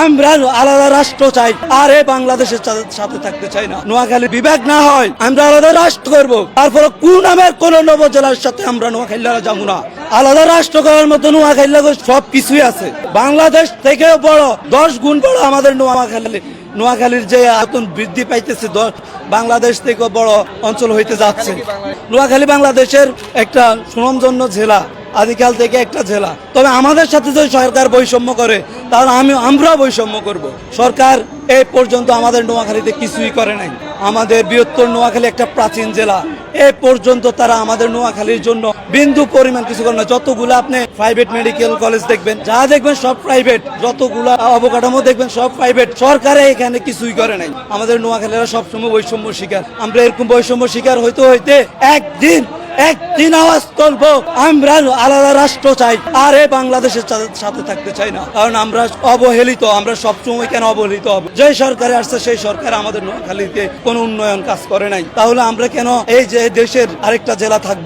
আমরা আলাদা রাষ্ট্র চাই, আর এই বাংলাদেশের সাথে থাকতে চাই না। নোয়াখালী বিভাগ না হয় আমরা আলাদা রাষ্ট্র করব, তারপরে কোন নামের কোন নবজেলার সাথে আমরা নোয়াখালীরা যাবো না। আলাদা রাষ্ট্র করার মতো নোয়াখালী সব কিছুই আছে। বাংলাদেশ থেকেও বড় 10 গুণ বড় আমাদের নোয়াখালীর যে আয়তন বৃদ্ধি পাইতেছে, বাংলাদেশ থেকে বড় অঞ্চল হইতে যাচ্ছে। নোয়াখালী বাংলাদেশের একটা সুনামধন্য জেলা, আদিকাল থেকে একটা জেলা। তবে আমাদের সাথে যদি সরকার বৈষম্য করে তাহলে আমরা বৈষম্য করব। সরকার এই পর্যন্ত আমাদের নোয়াখালীতে কিছুই করে নাই। আমাদের বৃহত্তর নোয়াখালী একটা প্রাচীন জেলা, এ পর্যন্ত তারা আমাদের নোয়াখালীর জন্য বিন্দু পরিমাণ কিছু করে না। যতগুলো আপনি প্রাইভেট মেডিকেল কলেজ দেখবেন, যা দেখবেন সব প্রাইভেট, যতগুলো অবকাঠামো দেখবেন সব প্রাইভেট। সরকারে এখানে কিছুই করে নাই। আমাদের নোয়াখালীরা সবসময় বৈষম্য শিকার। আমরা এরকম বৈষম্য শিকার হইতে হইতে একদিন আওয়াজ তুলবো, আমরা আলাদা রাষ্ট্র চাই, আর এই বাংলাদেশের সাথে থাকতে চাই না। কারণ আমরা অবহেলিত, আমরা সবসময় কেন অবহেলিত হব? যে সরকারে আসছে সেই সরকার আমাদের নোয়াখালীতে কোনো উন্নয়ন কাজ করে নাই, তাহলে আমরা কেন এই যে দেশের আরেকটা জেলা থাকবো?